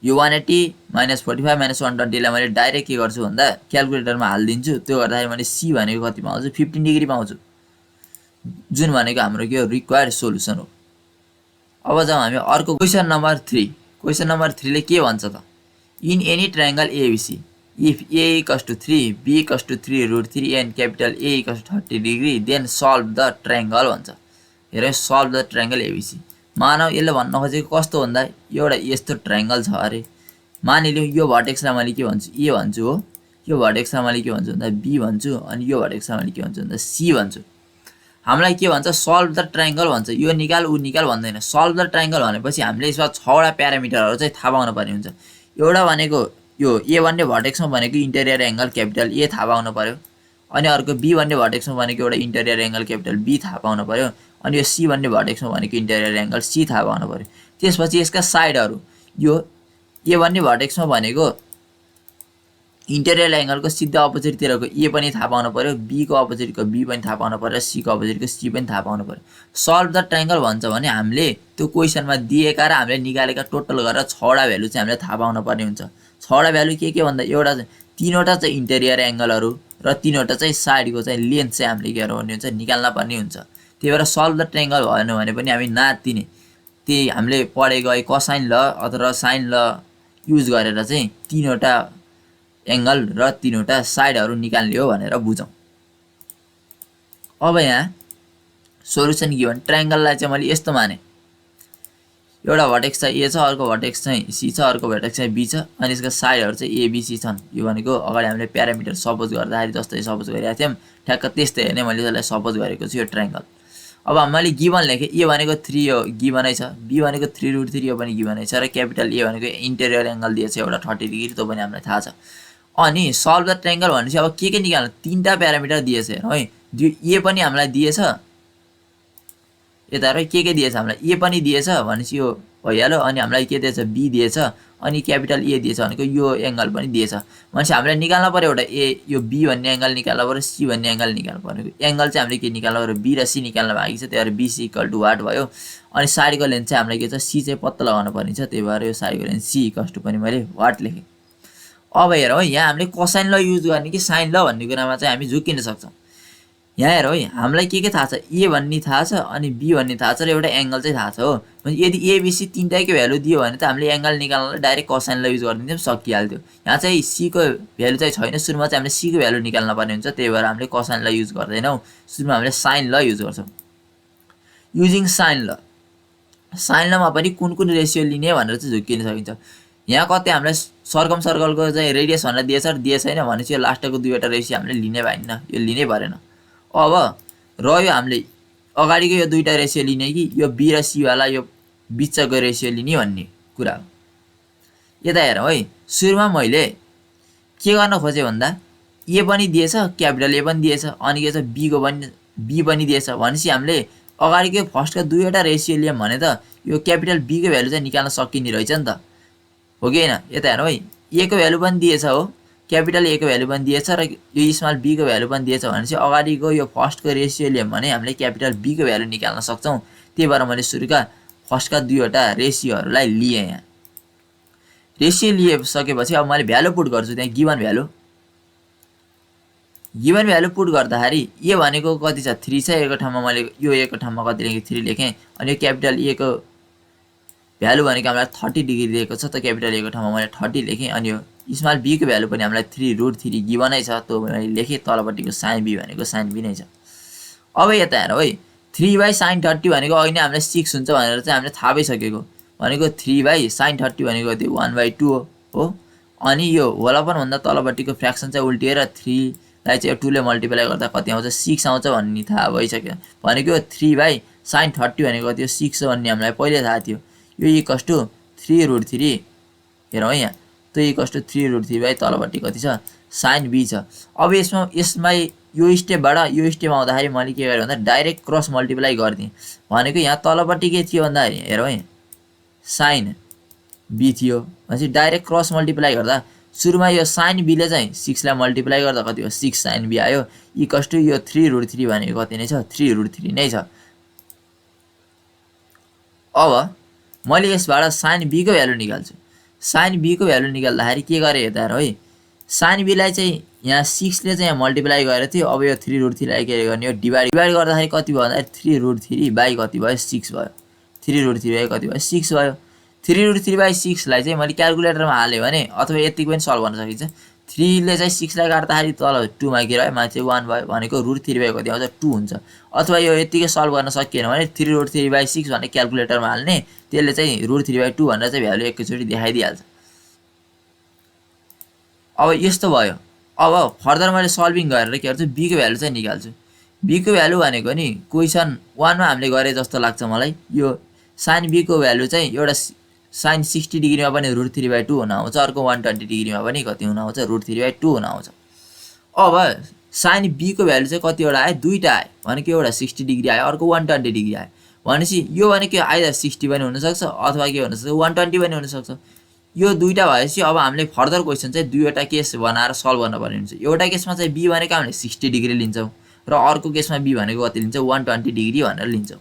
यो 180 - 45 - 120 लाई मैले डाइरेक्ट के गर्छु भन्दा क्याल्कुलेटरमा हाल्दिन्छु। त्यो गर्दाखेरि मैले सी भनेको कति पाउँछु 15 डिग्री पाउँछु, जुन भनेको हाम्रो के हो रिक्वायर्ड सोलुसन हो। अब जाउँ हामी अर्को क्वेशन नम्बर 3। क्वेशन नम्बर 3 ले के भन्छ त, in any triangle ABC if a = 3 b = 3√3 and capital A = 30 degree then solve the triangle भन्छ। हेर सल्भ द ट्रायंगल एबीसी। मानौ यसले भन्न खोजेको कस्तो भन्दा एउटा यस्तो ट्रायंगल छ अरे, मानिलियो यो भर्टेक्सलाई मैले के भन्छु ए भन्छु हो, यो भर्टेक्सलाई मैले के भन्छु भन्दा बी भन्छु, अनि यो भर्टेक्सलाई मैले के भन्छु भन्दा सी भन्छु। हामीलाई के भन्छ सल्भ द ट्रायंगल भन्छ, यो निकाल उ निकाल भन्दैन। सल्भ द ट्रायंगल भनेपछि हामीले यसमा 6 वटा प्यारामिटरहरु चाहिँ थाहा पाउनु पर्ने हुन्छ। एउटा भनेको यो ए भन्ने भर्टेक्समा भनेको इन्टेरियर एंगल क्यापिटल ए थाहा पाउनु पर्यो, अनि अर्को बी भन्ने भर्टेक्समा भनेको एउटा इन्टेरियर एंगल क्यापिटल बी थाहा पाउनु पर्यो, अनि यो सी भन्ने भर्टेक्समा भनेको इन्टेरियर एंगल सी थाहा पाउनु पर्यो। त्यसपछि यसका साइडहरु यो ए भन्ने भर्टेक्समा भनेको इन्टेरियर एंगल को सिधा अपोजिट तिरको ए पनि थाहा पाउनु पर्यो, बी को अपोजिट को बी पनि थाहा पाउनु पर्यो, सी को अपोजिट को सी पनि थाहा पाउनु पर्यो। सल्भ द ट्रायंगल भन्छ भने हामीले त्यो क्वेशनमा दिएका र हामीले निकालेका टोटल गरेर 6 वटा भ्यालु चाहिँ हामीले थाहा पाउनु पर्ने हुन्छ। 6 वटा भ्यालु के भन्दा एउटा 3 वटा चाहिँ इन्टेरियर एंगलहरु र 3 वटा चाहिँ साइडको चाहिँ लेन्थ चाहिँ हामीले के गर्नुपर्ने हुन्छ निकाल्न पर्ने हुन्छ। त्यही भएर सल्भ द ट्रायंगल भएन भने पनि हामी नातिने त्यही हामीले पढेको कोसाइन ल अथवा साइन ल युज गरेर चाहिँ 3 वटा एंगल र 3 वटा साइडहरु निकाल्ने हो भनेर बुझौं। अब यहाँ सोलुसन गिवन ट्रायंगललाई चाहिँ मैले यस्तो माने, एउटा भर्टेक्स चाहिँ ए छ, अर्को भर्टेक्स चाहिँ सी छ, अर्को भर्टेक्स चाहिँ बी छ, अनि यसका साइडहरु चाहिँ ए बी सी छन्। यो भनेको अगाडि हामीले प्यारामिटर सपोज गर्दाखेरि जस्तै सपोज गरेका थियौं ठ्याक्क त्यस्तै नै मैले यसलाई सपोज गरेको छु यो ट्रायंगल। अब मैले गिवन लेखे, ए भनेको 3 यो गिवनै छ, बी भनेको 3√3 यो पनि गिवनै छ, र क्यापिटल ए भनेको इन्टेरियर एंगल दिएछ एउटा 30 डिग्री त्यो पनि हामीलाई थाहा छ। अनि सल्भ द ट्रायंगल भनेपछि अब के निकाल्नु, 3टा प्यारामिटर दिएछ है, ए पनि हामीलाई दिएछ, यता र के दिएछ हामीलाई ए पनि दिएछ भनेपछि यो भइहाल्यो, अनि हामीलाई के दिएछ बी दिएछ, अनि क्यापिटल ए दिएछ भनेको यो एंगल पनि दिएछ भनेपछि हामीले निकाल्न पर्यो एउटा ए यो बी भन्ने एंगल निकाल्न पर्यो, सी भन्ने एंगल निकाल्न पर्यो। एंगल चाहिँ हामीले के निकाल्न पर्यो बी र सी निकाल्न बाँकी छ, त्यही भएर बीसी = वाट भयो। अनि साइडको लेन्थ चाहिँ हामीलाई के छ सी चाहिँ पत्ता लगाउन पर्ने छ, त्यही भएर यो साइडको लेन्थ सी = पनि मैले वाट लेखे। अब हेरौँ यहाँ हामीले कोसाइन ल युज गर्ने कि साइन ल भन्ने कुरामा चाहिँ हामी झुकिन सक्छौं। यहाँ हेर है हामीलाई के थाहा छ ए भन्ने थाहा छ अनि बी भन्ने थाहा छ र एउटा एंगल चाहिँ थाहा छ हो यदि एबीसी तीनटैको भ्यालु दियो भने त हामीले एंगल निकाल्नलाई डाइरेक्ट कोसाइनलाई युज गरिदिन्थ्यौँ सकिहाल्थ्यो यहाँ चाहिँ सी को भ्यालु चाहिँ छैन सुरुमा चाहिँ हामीले सी को भ्यालु निकाल्न पर्ने हुन्छ त्यही भएर हामीले कोसाइनलाई युज गर्दैनौँ सुरुमा हामीले साइन ल युज गर्छौँ युजिङ साइन लमा पनि कुन रेसियो लिने भनेर चाहिँ झुक्किन सकिन्छ यहाँ कतै हामीलाई सर्कम सर्कलको चाहिँ रेडियस भनेर दिएछ छैन भनेपछि यो लास्टको दुईवटा रेसियो हामीले लिनै भएन यो लिनै परेन अब रह्यो हामीले अगाडिको यो दुईटा रेसियो लिने कि यो बी र सी वाला यो बिचको रेसियो लिने भन्ने कुरा हो यता हेरौँ है सुरुमा मैले के गर्न खोजेँ भन्दा ए पनि दिएछ क्यापिटल ए पनि दिएछ अनि के छ बी पनि दिएछ भनेपछि हामीले अगाडिको फर्स्टको दुईवटा रेसियो लियौँ भने त यो क्यापिटल बी को भ्यालु चाहिँ निकाल्न सकिने रहेछ नि त हो कि हैन यता हेरौँ है ए को भ्यालु पनि दिएछ हो क्यापिटल ए को भ्यालु पनि दिएछ र यो स्मल बी को भ्यालु पनि दिएछ भनेपछि अगाडिको यो फर्स्टको रेसियो लियौँ भने हामीले क्यापिटल बी को भ्यालु निकाल्न सक्छौँ त्यही भएर मैले सुरुका फर्स्टका दुईवटा रेसियोहरूलाई लिएँ यहाँ रेसियो लिइसकेपछि अब मैले भ्यालु पुट गर्छु त्यहाँ गिभन भ्यालु पुट गर्दाखेरि ए भनेको कति छ 3 छएको ठाउँमा मैले यो एको ठाउँमा कति लेखेँ 3 लेखेँ अनि यो क्यापिटल ए को भ्यालु भनेको हामीलाई 30 डिग्री दिएको छ त क्यापिटल ए को ठाउँमा मैले 30 लेखेँ अनि यो स्मल बी को भ्यालु पनि हामीलाई 3√3 गिभनै छ त्यो मैले लेखेँ तलपट्टिको साइन बी भनेको साइन बी नै छ अब यता हेरौँ है 3/sin30 भनेको अघि नै हामीलाई 6 हुन्छ भनेर चाहिँ हामीले थाहा भइसकेको भनेको 3/sin30 भनेको त्यो 1/2 हो अनि यो होलापन भन्दा तलपट्टिको फ्र्याक्सन चाहिँ उल्टिएर 3 लाई चाहिँ 2 ले मल्टिप्लाई गर्दा कति आउँछ 6 आउँछ भन्ने थाहा भइसक्यो भनेको 3/sin30 भनेको कति हो 6 हो भन्ने हामीलाई पहिले थाहा थियो यो इक्वल्स टु 3√3 हेरौँ है यहाँ त्यो इक्वल्स टु 3√3 तलपट्टि कति छ साइन बी छ अब यसमा यो स्टेपबाट यो स्टेपमा आउँदाखेरि मैले के गरेँ भन्दा डाइरेक्ट क्रस मल्टिप्लाई गरिदिएँ भनेको यहाँ तलपट्टि के थियो भन्दाखेरि हेरौँ है साइन बी थियो भनेपछि डाइरेक्ट क्रस मल्टिप्लाई गर्दा सुरुमा यो साइन बीले चाहिँ 6 लाई मल्टिप्लाई गर्दा कति हो 6 साइन बी आयो इक्वल्स टु यो 3√3 भनेको कति नै छ 3√3 नै छ अब मैले यसबाट साइन बी को भ्यालु निकाल्छु साइन बी को भ्यालु निकाल्दाखेरि के गरे हेर्दा है साइन बी लाई चाहिँ यहाँ 6 ले चाहिँ यहाँ मल्टिप्लाई गरेको थियो अब यो 3√3 लाई के गर्ने हो डिभाइड गर्दाखेरि कति भयो भन्दाखेरि 3√3 बाइ कति भयो 6 भयो 3√3 बाइ कति भयो 6 भयो 3√3/6 लाई चाहिँ मैले क्याल्कुलेटरमा हालेँ भने अथवा यतिको पनि सल्भ गर्न सकिन्छ 3 ले चाहिँ 6 लाई काट्दाखेरि तल 2 मा के रह्यो माथि 1 भयो भनेको √3 कति आउँछ 2 हुन्छ अथवा यो यतिकै सल्भ गर्न सकिएन भने 3√3/6 भने क्याल्कुलेटरमा हाल्ने त्यसले चाहिँ √3/2 भनेर चाहिँ भ्यालु एकैचोटि देखाइदिइहाल्छ अब यस्तो भयो अब फर्दर मैले सल्भिङ गरेर के गर्छु बी को भ्यालु चाहिँ निकाल्छु बी को भ्यालु भनेको नि क्वेसन 1 मा हामीले गरे जस्तो लाग्छ मलाई यो साइन बी को भ्यालु चाहिँ एउटा साइन 60 डिग्रीमा पनि √3/2 हुन आउँछ अर्को 120 डिग्रीमा पनि कति हुन आउँछ √3/2 हुन आउँछ अब साइन बी को भ्यालु चाहिँ कतिवटा आयो दुईटा आयो भनेको एउटा 60 डिग्री आयो अर्को 120 डिग्री आयो भनेपछि यो भनेको आइदर 60 पनि हुन सक्छ अथवा के हुन सक्छ 120 पनि हुन सक्छ यो दुईटा भएपछि अब हामीले फर्दर क्वेसन चाहिँ दुईवटा केस बनाएर सल्भ गर्न पर्ने हुन्छ एउटा केसमा चाहिँ बी भनेको हामीले 60 डिग्री लिन्छौँ र अर्को केसमा बी भनेको कति लिन्छौँ 120 डिग्री भनेर लिन्छौँ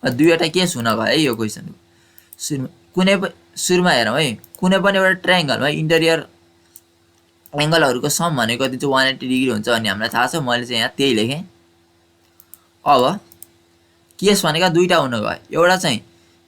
दुईवटा केस हुन गयो यो क्वेसनको सुरुमा हेरौँ है कुनै पनि एउटा ट्रायंगलमा इन्टेरियर एंगलहरुको सम भनेको कति चाहिँ 180 डिग्री हुन्छ अनि हामीलाई थाहा छ मैले चाहिँ यहाँ त्यही लेखेँ अब केस भनेको दुईटा हुन गयो एउटा चाहिँ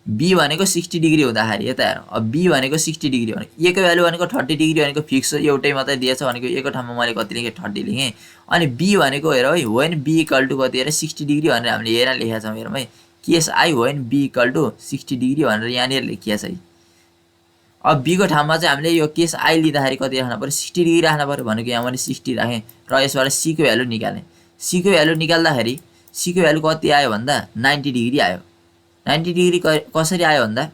बी भनेको 60 डिग्री हुँदाखेरि यता हेरौँ अब बी भनेको 60 डिग्री भनेको ए को भ्यालु भनेको 30 डिग्री भनेको फिक्स हो एउटै मात्रै दिएछ भनेको ए को ठाउँमा मैले कति लेखेँ 30 लेखेँ अनि बी भनेको हेरौँ है व्हेन बी इक्वल टु कति हेरे 60 डिग्री भनेर हामीले हेरेर लेखेका छौँ हेरौँ है case I when B equal to 60 degree भनेर यहाँनिर लेखिएको छ है अब बी को ठाउँमा चाहिँ हामीले यो केस आई लिँदाखेरि कति राख्नु पर्यो 60 डिग्री राख्नु पर्यो भनेको यहाँ मैले 60 राखेँ र यसबाट सी को भ्यालु निकालेँ सी को भ्यालु निकाल्दाखेरि सी को भ्यालु कति आयो भन्दा 90 डिग्री आयो 90 डिग्री कसरी आयो भन्दा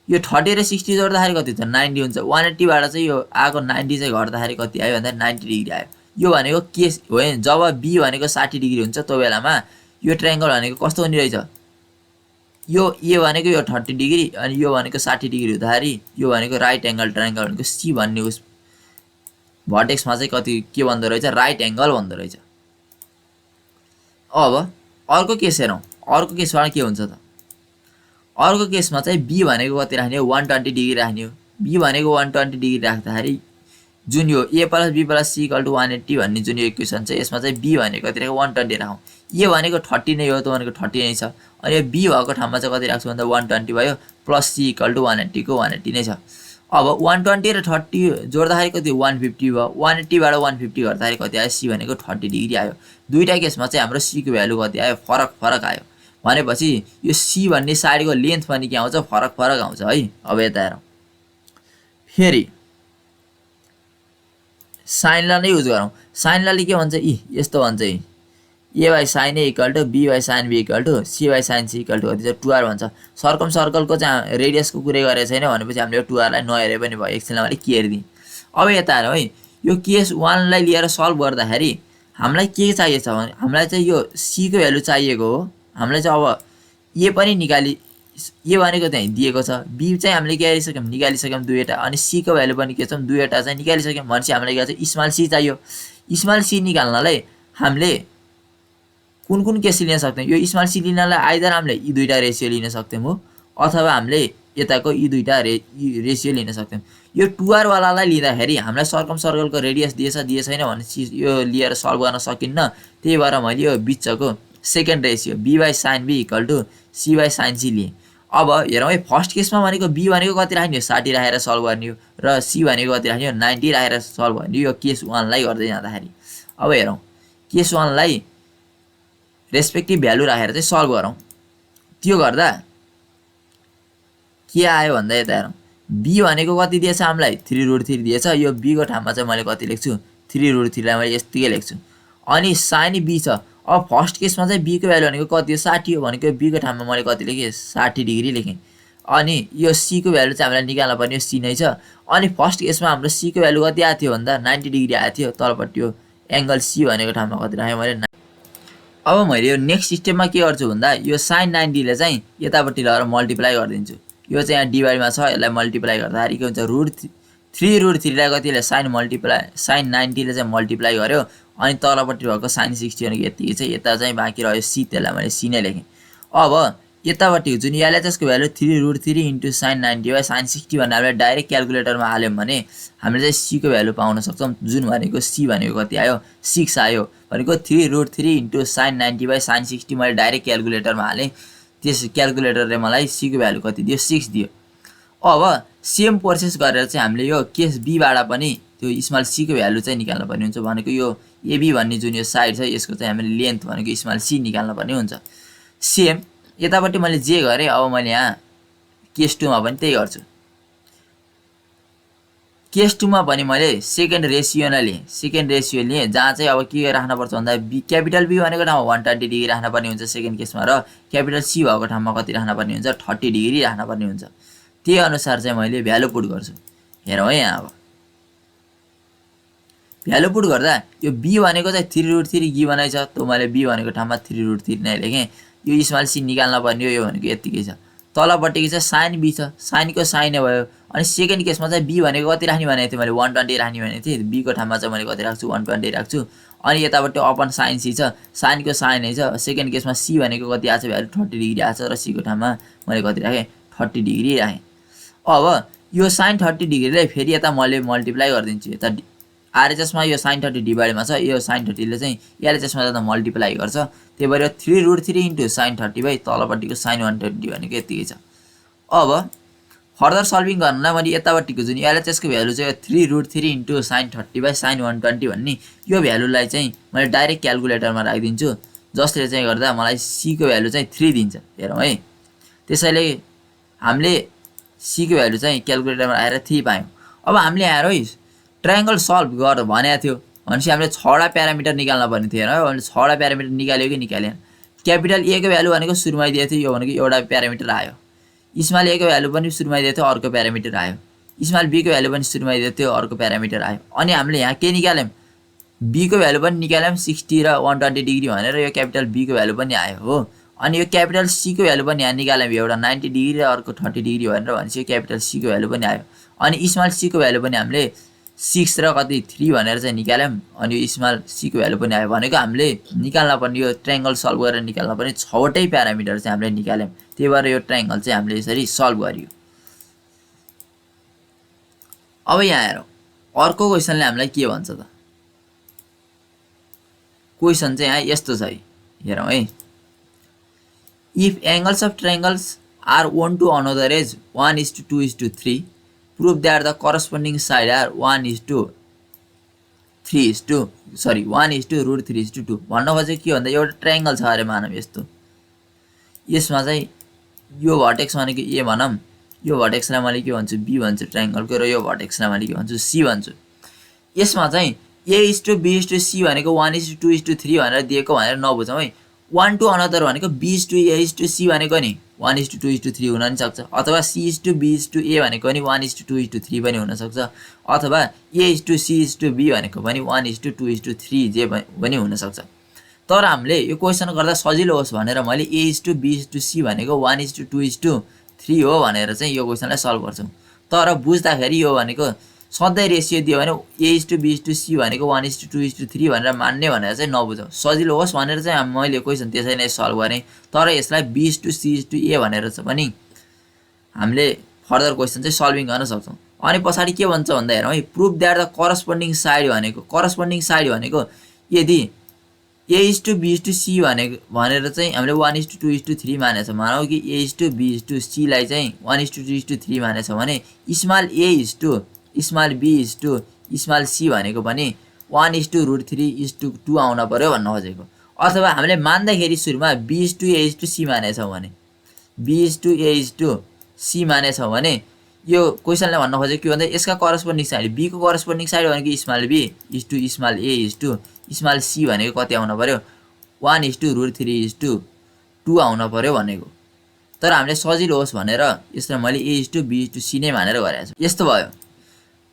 यो 30 र 60 जोड्दाखेरि कति हुन्छ 90 हुन्छ 180 बाट चाहिँ यो आको 90 चाहिँ घट्दाखेरि कति आयो भन्दा 90 डिग्री आयो यो भनेको केस हो जब बी भनेको 60 डिग्री हुन्छ त्यो बेलामा यो ट्रायंगल भनेको कस्तो हुने रहेछ यो ए भनेको यो 30 डिग्री अनि यो भनेको 60 डिग्री हुँदाखेरि यो भनेको राइट एंगल ट्रायंगल भनेको सी भन्ने उस भर्टेक्समा चाहिँ कति के भन्दो रहेछ राइट एंगल भन्दो रहेछ अब अर्को केस हेरौँ अर्को केसमा के हुन्छ त अर्को केसमा चाहिँ बी भनेको कति राख्ने हो 120 डिग्री राख्ने हो बी भनेको 120 डिग्री राख्दाखेरि जुन यो a + b + c = 180 भन्ने जुन यो इक्वेसन छ यसमा चाहिँ b भनेको कति राख्यो 120 राखौँ। a भनेको 30 नै हो त भनेको 30 नै छ। अनि यो b भएको ठाउँमा चाहिँ कति राख्छु भन्दा 120 भयो प्लस c = 180 को 180 नै छ। अब 120 र 30 जोड्दाखेरि कति 150 भयो। 180 बाट 150 गर्दाखेरि कति आयो c भनेको 30 डिग्री आयो। दुईटा केसमा चाहिँ हाम्रो c को भ्यालु कति आयो फरक आयो। भनेपछि यो c भन्ने साइडको लेन्थ पनि के आउँछ फरक आउँछ है। अब यता हेरौँ फेरि साइन ल नै युज गरौँ। साइन लले के भन्छ यस्तो भन्छ a/sin a = b/sin b = c/sin c = कति छ 2r भन्छ। सर्कलको चाहिँ रेडियसको कुरै गरेको छैन भनेपछि हामीले यो 2r लाई नहेरे पनि भयो एकछिनलाई मैले के हेर्दिएँ। अब यता हेरौँ है यो केस 1 लाई लिएर सल्भ गर्दाखेरि हामीलाई के चाहिएको छ भने हामीलाई चाहिँ यो c को भ्यालु चाहिएको हो। हामीलाई चाहिँ अब a पनि निकाली a भनेको चाहिँ दिएको छ b चाहिँ हामीले के गरिसक्यौँ निकालिसक्यौँ दुईवटा अनि c को भ्यालु पनि के छ दुईवटा चाहिँ निकालिसक्यौँ भनेपछि हामीलाई के छ स्मल c चाहियो। स्मल c निकाल्नलाई हामीले कुन केस लिन सक्छौँ यो स्मल c लिनलाई आइदर हामीले यी दुईटा रेसियो लिन सक्छौँ हो अथवा हामीले यताको यी दुईटा रेसियो लिन सक्छौँ। यो 2r वालालाई लिँदाखेरि हामीलाई सर्कलको रेडियस दिए छैन भनेपछि यो लिएर सल्भ गर्न सकिन्न। त्यही भएर मैले यो बिचको second ratio b/sin b = c/sin c लिएँ। अब हेरौँ है फर्स्ट केसमा भनेको b भनेको कति राख्ने हो 60 राखेर सल्भ गर्ने हो र c भनेको कति राख्ने हो 90 राखेर सल्भ गर्ने यो केस 1 लाई गर्दै जाँदाखेरि। अब हेरौँ केस 1 लाई रेस्पेक्टिभ भ्यालु राखेर चाहिँ सल्भ गरौँ। त्यो गर्दा के आयो भन्दा यता हेरौँ b भनेको कति दिएछ हामीलाई 3√3 दिएछ। यो b को ठाउँमा चाहिँ मैले कति लेख्छु 3√3 लाई मैले यतिकै लेख्छु। अनि sin b छ। अब फर्स्ट केसमा चाहिँ b को भ्यालु भनेको कति हो 60 हो भनेको b को ठाउँमा मैले कति लेखेँ 60 डिग्री लेखेँ। अनि यो c को भ्यालु चाहिँ हामीलाई निकाल्न पर्ने c नै छ। अनि फर्स्ट केसमा हाम्रो c को भ्यालु कति आएको थियो भन्दा 90 डिग्री आएको थियो। तलपट्टि यो एंगल c भनेको ठाउँमा कति राखेँ मैले। अब मैले यो नेक्स्ट स्टेपमा के गर्छु भन्दा यो sin 90 ले चाहिँ यतापट्टि लगेर मल्टिप्लाई गरिदिन्छु। यो चाहिँ यहाँ डिभाइडमा छ यसलाई मल्टिप्लाई गर्दाखेरि के हुन्छ √3 लाई कतिले sin 90 ले चाहिँ मल्टिप्लाई गर्यो अनि तलपट्टि भएको sin 60 भनेको यतिकै छ। यता चाहिँ बाँकी रह्यो c त्यसलाई मैले c नै लेखेँ। अब यतापट्टि जुन एलएचएसको भ्यालु 3√3 * sin 90/sin 60 भनेर हामीले डाइरेक्ट क्याल्कुलेटरमा हाल्यौँ भने हामीले चाहिँ c को भ्यालु पाउन सक्छौँ जुन भनेको c भनेको कति आयो 6 आयो भनेको 3√3 * sin 90/sin 60 मैले डाइरेक्ट क्याल्कुलेटरमा हालेँ। त्यस क्याल्कुलेटरले मलाई c को भ्यालु कति दियो 6 दियो। अब सेम प्रोसेस गरेर चाहिँ हामीले यो केस b बाट पनि त्यो स्मल c को भ्यालु चाहिँ निकाल्न पर्ने हुन्छ भनेको यो ab भन्ने जुन यो साइड छ यसको चाहिँ हामीले लेन्थ भनेको स्मल c निकाल्न पर्ने हुन्छ। सेम यतापट्टि मैले जे गरेँ अब मैले यहाँ केस 2 मा पनि त्यही गर्छु। केस 2 मा पनि मैले सेकेन्ड रेसियो नै लिएँ जहाँ चाहिँ अब के राख्न पर्छ भन्दा क्यापिटल B भनेको ठाउँमा 120 डिग्री राख्न पर्ने हुन्छ सेकेन्ड केसमा र क्यापिटल C भएको ठाउँमा कति राख्न पर्ने हुन्छ 30 डिग्री राख्न पर्ने हुन्छ। त्यही अनुसार चाहिँ मैले भ्यालु पुट गर्छु। हेरौँ है यहाँ अब भ्यालु पुट गर्दा यो b भनेको चाहिँ 3√3 गिभनै छ त मैले b भनेको ठाउँमा 3√3 नै लेखेँ। यो स्मल c निकाल्न पर्ने हो यो भनेको यतिकै छ। तलपट्टि चाहिँ sin b छ sin को sin नै भयो। अनि सेकेन्ड केसमा चाहिँ b भनेको कति राख्ने भनेको थिएँ मैले 120 राख्ने भनेको थिएँ। b को ठाउँमा चाहिँ मैले कति राख्छु 120 राख्छु। अनि यतापट्टि अपन sin c छ sin को sin नै छ। सेकेन्ड केसमा c भनेको कति आछ भ्यालु 30 डिग्री आछ र c को ठाउँमा मैले कति राखेँ 30 डिग्री राखेँ। अब यो sin 30 डिग्रीलाई फेरि यता मैले मल्टिप्लाई गरिदिन्छु। यता आरएचएसमा यो sin 30 डिभाइडमा छ यो sin 30 ले चाहिँ एलएचएसमा जाँदा मल्टिप्लाई गर्छ। त्यही भएर 3√3 * sin 30 बाइ तलपट्टिको sin 120 भनेको यतिकै छ। अब फर्दर सल्भिङ गर्नलाई मैले यतापट्टिको जुन एलएचएसको भ्यालु चाहिँ 3√3 * sin 30/sin 120 भन्ने यो भ्यालुलाई चाहिँ मैले डाइरेक्ट क्याल्कुलेटरमा राखिदिन्छु जसले चाहिँ गर्दा मलाई c को भ्यालु चाहिँ 3 दिन्छ। हेरौँ है त्यसैले हामीले c को भ्यालु चाहिँ क्याल्कुलेटरमा आएर 3 पायौँ। अब हामीले आएर है ट्रायंगल सल्भ गर भनेको थियो भनेपछि हामीले 6वटा प्यारामिटर निकाल्न पर्ने थियो हैन। हामीले 6वटा प्यारामिटर निकाल्यो कि निकालेन। क्यापिटल A को भ्यालु भनेको सुरुमै दिएको थियो यो भनेको एउटा प्यारामिटर आयो। स्मल a को भ्यालु पनि सुरुमै दिएको थियो अर्को प्यारामिटर आयो। स्मल b को भ्यालु पनि सुरुमै दिएको थियो अर्को प्यारामिटर आयो। अनि हामीले यहाँ के निकाल्यौं b को भ्यालु पनि निकाल्यौं 60 र 120 डिग्री भनेर यो क्यापिटल B को भ्यालु पनि आयो हो। अनि यो क्यापिटल C को भ्यालु पनि यहाँ निकाल्यौं एउटा 90 डिग्री र अर्को 30 डिग्री भनेर भनेपछि यो क्यापिटल C को भ्यालु पनि आयो। अनि स्मल c को भ्यालु पनि हामीले 6 र कति 3 भनेर चाहिँ निकाल्यौं अनि यो स्मल c को भ्यालु पनि आयो। भनेको हामीले निकाल्न पर्ने यो ट्रायंगल सल्भ गरेर निकाल्न पर्ने 6वटै प्यारामिटर चाहिँ हामीले निकाल्यौं। त्यही भएर यो ट्रायंगल चाहिँ हामीले यसरी सल्भ गरियो। अब यहाँ हेरौँ अर्को क्वेसनले हामीलाई के भन्छ त क्वेसन चाहिँ यहाँ यस्तो छ है हेरौँ है if angles of triangles are one to another as 1:2:3 prove that the corresponding side are 1:3:2 भन्न खोजेको के भन्दा एउटा ट्रायंगल छ अरे मानौँ यस्तो यसमा चाहिँ यो भर्टेक्स भनेको ए भनौँ यो भर्टेक्सलाई मैले के भन्छु बी भन्छु ट्रायंगलको र यो भर्टेक्सलाई मैले के भन्छु सी भन्छु यसमा चाहिँ a:b:c भनेको 1:2:3 भनेर दिएको भनेर नबुझौँ है 1 to another भनेको b:a:c भनेको नि 1:2:3 हुन नि सक्छ अथवा c:b:a भनेको नि 1:2:3 पनि हुन सक्छ अथवा a:c:b भनेको पनि 1:2:3 जे पनि हुन सक्छ तर हामीले यो क्वेसन गर्दा सजिलो होस् भनेर मैले a:b:c भनेको 1:2:3 हो भनेर चाहिँ यो क्वेसनलाई सल्भ गर्छौं तर बुझ्दाखेरि यो भनेको सधैँ रेशियो दियो भने a:b:c भनेको 1:2:3 भनेर मान्ने भनेर चाहिँ नबुझौँ सजिलो होस् भनेर चाहिँ मैले क्वेसन त्यसै नै सल्भ गरेँ तर यसलाई b:c:a भनेर चाहिँ पनि हामीले फर्दर क्वेसन चाहिँ सल्भिङ गर्न सक्छौं अनि पछाडी के भन्छ भन्दा हेरौँ है proof that the corresponding side भनेको यदि a:b:c भनेर चाहिँ हामीले 1:2:3 मानेछ मानौ कि a:b:c लाई चाहिँ 1:2:3 मानेछ भने स्मल a:b:c भनेको पनि 1:3:2 आउन पर्यो भन्न खोजेको अथवा हामीले मान्दाखेरि सुरुमा b:a:c मानेछौं भने b:a:c मानेछौं भने यो क्वेसनले भन्न खोजेको के भन्दा यसका करस्पोन्डिङ साइड b को करस्पोन्डिङ साइड भनेको small b small a small c भनेको कति आउन पर्यो 1:3:2 आउन पर्यो भनेको तर हामीले सजिलो होस् भनेर यसलाई मैले a:b:c नै मानेर गरेको छु यस्तो भयो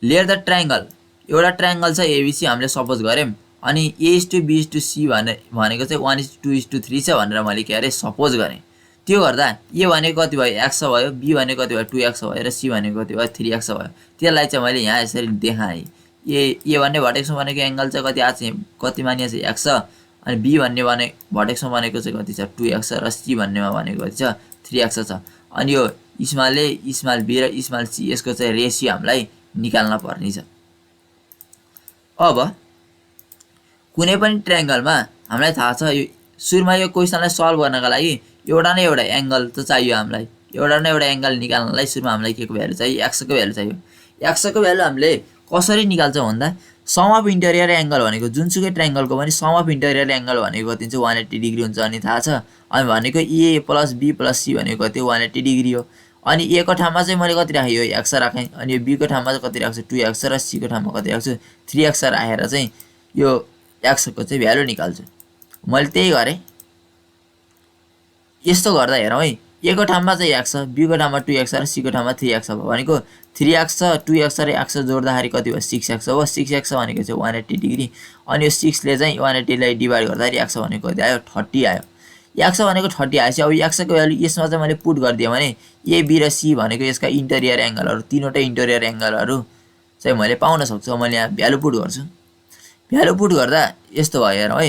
लेयर द ट्रायंगल एउटा ट्रायंगल छ एबीसी हामीले सपोज गरेम अनि a:b:c भनेको चाहिँ 1:2:3 छ भनेर मैले के गरे सपोज गरे त्यो गर्दा a भनेको कति भयो x भयो b भनेको कति भयो 2x भयो र c भनेको कति भयो 3x भयो त्यसलाई चाहिँ मैले यहाँ यसरी देखाएँ a भन्ने भर्टेक्समा बनेको एंगल चाहिँ कति मानिया छ x अनि b भन्ने भर्टेक्समा बनेको चाहिँ कति छ 2x र c भन्नेमा भनेको कति छ 3x छ अनि यो स्मल a स्मल b र स्मल c यसको चाहिँ रेशियो हामीलाई निकाल्न पर्ने छ अब कुनै पनि ट्रायंगलमा हामीलाई थाहा छ यो सुरुमा यो क्वेसनलाई सल्भ गर्नका लागि एउटा न एउटा एंगल त चाहियो हामीलाई एउटा न एउटा एंगल निकाल्नलाई सुरुमा हामीलाई के को भ्यालु चाहियो x को भ्यालु चाहियो x को भ्यालु हामीले कसरी निकाल्छौं भन्दा सम अफ इन्टेरियर एंगल भनेको जुनसुकै ट्रायंगलको पनि सम अफ इन्टेरियर एंगल भनेको कति हुन्छ 180 डिग्री हुन्छ अनि थाहा छ अनि भनेको a + b + c भनेको कति 180 डिग्री हो अनि a को ठाउँमा चाहिँ मैले कति राखे यो x राखे अनि यो b को ठाउँमा चाहिँ कति राख्छु 2x र c को ठाउँमा कति राख्छु 3x राखेर चाहिँ यो x को चाहिँ भ्यालु निकाल्छु मैले त्यही गरे यस्तो गर्दा हेरौँ है a को ठाउँमा चाहिँ x b को ठाउँमा 2x र c को ठाउँमा 3x भयो भनेको 3x 2x र x जोड्दाखेरि कति भयो 6x हो 6x भनेको चाहिँ 180 डिग्री अनि यो 6 ले चाहिँ 180 लाई डिवाइड गर्दाखेरि x भनेको कति आयो 30 आयो x भनेको 30 आएछ अब x को भ्यालु यसमा चाहिँ मैले पुट गर्दिए भने a b र c भनेको यसका इन्टेरियर एंगलहरु तीनवटा इन्टेरियर एंगलहरु चाहिँ मैले पाउन सक्छु मैले यहाँ भ्यालु पुट गर्छु भ्यालु पुट गर्दा यस्तो भयो हेरौँ है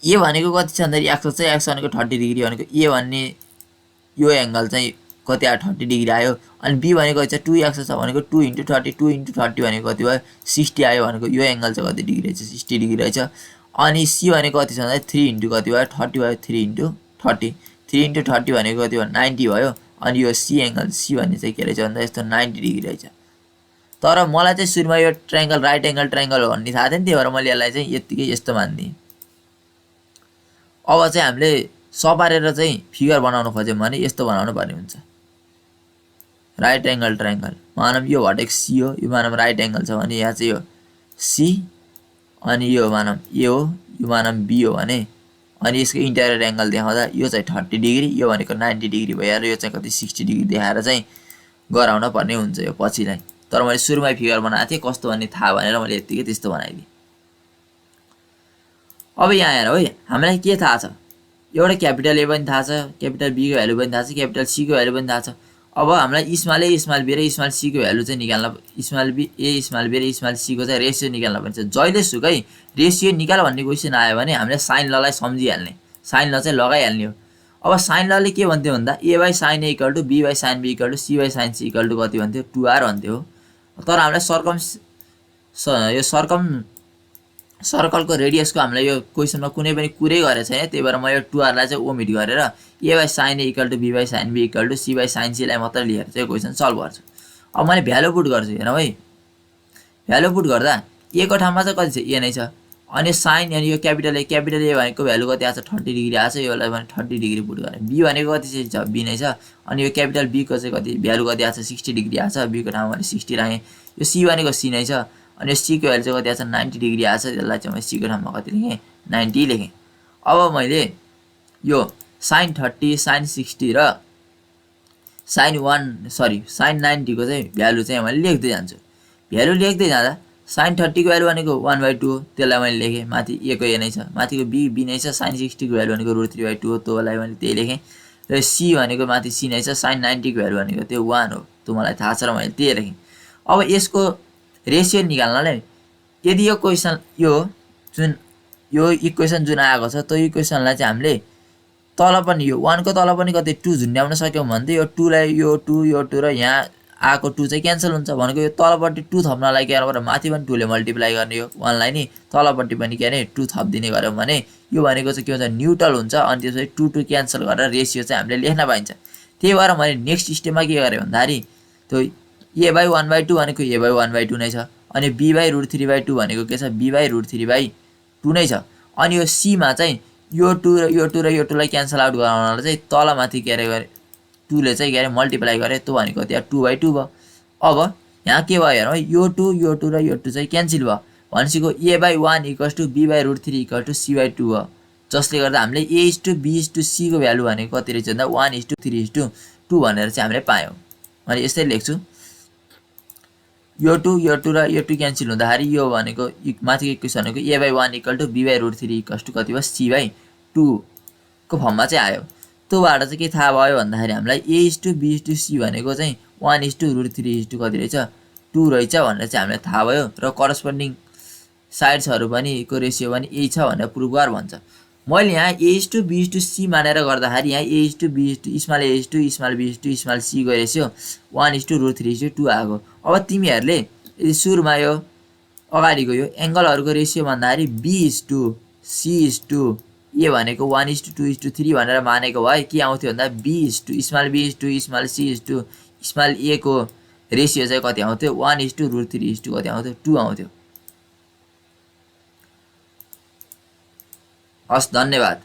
यो a भनेको कति छ भन्दाखेरि x भनेको 30 डिग्री भनेको a भन्ने यो एंगल चाहिँ कति आयो 30 डिग्री आयो अनि b भनेको चाहिँ 2x छ भनेको 2 * 30 2 * 30 भनेको कति भयो 60 आयो भनेको यो एंगल चाहिँ कति डिग्री रहेछ 60 डिग्री रहेछ अनि c भनेको कति छ भन्दा 3 * कति भयो 30 भयो 3 * 30 3 * 30 भनेको कति भयो 90 भयो अनि यो c एंगल c भन्ने चाहिँ के रहेछ भन्दा यस्तो 90 डिग्री रहेछ तर मलाई चाहिँ सुरुमा यो ट्रायंगल राइट एंगल ट्रायंगल हो भन्ने थाहा थिएन त्यही भएर मैले यसलाई चाहिँ यतिकै यस्तो मान्दिए अब चाहिँ हामीले सपारेर चाहिँ फिगर बनाउन खोज्यौं भने यस्तो बनाउनु पर्ने हुन्छ राइट एंगल ट्रायंगल मानम यो भर्टेक्स c हो यो मानम राइट एंगल छ भने यहाँ चाहिँ यो c अनि यो मानम a हो यो मानम b हो भने अनि यसको इन्टेरियर एंगल देखाउँदा यो चाहिँ 30 डिग्री यो भनेको 90 डिग्री भयो र यो चाहिँ कति 60 डिग्री देखाएर चाहिँ गराउन पर्ने हुन्छ यो पछिलाई तर मैले सुरुमै फिगर बनाएको थिए कस्तो भन्ने थाहा भनेर मैले यतिकै त्यस्तो बनाइदिए अब यहाँ हेरौँ है हामीलाई के थाहा छ एउटा क्यापिटल A पनि थाहा छ क्यापिटल B को भ्यालु पनि थाहा छ क्यापिटल C को भ्यालु पनि थाहा छ अब हामीलाई स्मल a स्मल b र स्मल c को भ्यालु चाहिँ निकाल्न small b a small b र स्मल c को चाहिँ रेशियो निकाल्न पर्छ जहिले सुकै रेशियो निकाल भन्ने क्वेशन आयो भने हामीले साइन ललाई सम्झिहाल्ने साइन ल चाहिँ लगाइहाल्ने हो अब साइन लले के भन्थ्यो भन्दा A by sine A equal to be by sine B equal to C by sine C equal to कति भन्थ्यो 2r भन्थ्यो। तर हामीलाई यो सर्कलको रेडियसको हामीलाई यो क्वेसनमा कुनै पनि कुरै गरेको छैन, त्यही भएर म यो 2rलाई चाहिँ ओमिट गरेर A by sine A equal to be by sine B equal to C by sine सीलाई मात्र लिएर चाहिँ क्वेसन सल्भ गर्छु। अब मैले भ्यालु पुट गर्छु, हेरौँ है। भ्यालु पुट गर्दा ए को ठाउँमा चाहिँ कति छ, ए नै छ। अनि साइन अनि यो क्यापिटल ए भनेको भ्यालु कति आछ, 30 डिग्री आछ। योलाई भने 30 डिग्री पुट गरेँ। बी भनेको कति चाहिँ छ, बी नै छ। अनि यो क्यापिटल बी को चाहिँ कति भ्यालु कति आछ, 60 डिग्री आछ। बी को ठाउँमा मैले 60 राखेँ। यो सी भनेको सी नै छ। अनि यो सी को भ्यालु चाहिँ कति आछ, 90 डिग्री आछ। यसलाई चाहिँ मैले सी को ठाउँमा कति लेखेँ, 90 लेखेँ। अब मैले यो साइन 30 साइन 60 र साइन 90 को चाहिँ भ्यालु चाहिँ मैले लेख्दै जान्छु। भ्यालु लेख्दै जाँदा साइन 30 को भ्यालु भनेको 1/2 हो, त्यसलाई मैले लेखेँ। माथि ए को ए नै छ, माथिको बी नै छ। साइन 60 को भ्यालु भनेको √3/2 हो, त्यसलाई मैले त्यही लेखेँ। र सी भनेको माथि सी नै छ। साइन 90 को भ्यालु भनेको त्यो 1 हो, त्यो मलाई थाहा छ र मैले त्यही लेखेँ। अब यसको रेसियो निकाल्नलाई यदि यो क्वेसन यो इक्वेसन जुन आएको छ त्यो इक्वेसनलाई चाहिँ हामीले तल पनि यो 1 को तल पनि कति 2 झुन्ड्याउन सक्यौँ भने चाहिँ यो 2 लाई यो 2 र यहाँ आएको 2 चाहिँ क्यान्सल हुन्छ। भनेको यो तलपट्टि 2 थप्नलाई के गर्नु, माथि पनि 2 ले मल्टिप्लाई गर्ने, यो 1 लाई नि तलपट्टि पनि के अरे 2 थपिदिने गर्यौँ भने यो भनेको चाहिँ के हुन्छ, न्युट्रल हुन्छ। अनि त्यसपछि 2 क्यान्सल गरेर रेसियो चाहिँ हामीले लेख्न पाइन्छ। त्यही भएर मैले नेक्स्ट स्टेपमा के गरेँ भन्दाखेरि त्यो ए बाई 1/2 भनेको ए बाई 1/2 नै छ। अनि बी बाई √3/2 भनेको के छ, बी बाई √3/2 नै छ। अनि यो सी मा चाहिँ यो 2 र यो 2 लाई क्यान्सल आउट गराउनलाई चाहिँ तल माथि के अरे गरे 2 ले चाहिँ के अरे मल्टिप्लाई गरे, त्यो भनेको त्यहाँ 2/2 भयो। अब यहाँ के भयो हेरौँ, यो 2 र यो 2 चाहिँ क्यान्सल भयो। भनेको a by 1 equal to be by √3 equal to c भयो। जसले गर्दा हामीले a/b/c को भ्यालु भनेको कति रहेछ भन्दा 1:3:2 भनेर चाहिँ हामीले पायौँ। मैले यस्तै लेख्छु। यो 2 र यो 2 क्यान्सल हुँदाखेरि यो भनेको माथिको इक्वेसन भनेको a by 1 equal to be by √3 equal to कति भयो, c/2 को फर्ममा चाहिँ आयो। त्योबाट चाहिँ के थाहा भयो भन्दाखेरि हामीलाई a/b/c भनेको चाहिँ 1:√3 कति रहेछ, 2 रहेछ भनेर चाहिँ हामीलाई थाहा भयो। र करस्पोन्डिङ साइड्सहरू पनि को रेसियो पनि यही छ भनेर प्रुभ गर भन्छ। मैले यहाँ a/b/c मानेर गर्दाखेरि यहाँ a/b/, small a/, small b/, small c को रेसियो 1:√3:2 आएको। अब तिमीहरूले यदि सुरुमा यो अगाडिको यो एङ्गलहरूको रेसियो भन्दाखेरि b/c/, ए भनेको 1:2:3 भनेर मानेको भए के आउँथ्यो भन्दा b/, small b/, small c/, small a को रेसियो चाहिँ कति आउँथ्यो, 1:√3:2 कति आउँथ्यो, 2 आउँथ्यो। हस्, धन्यवाद।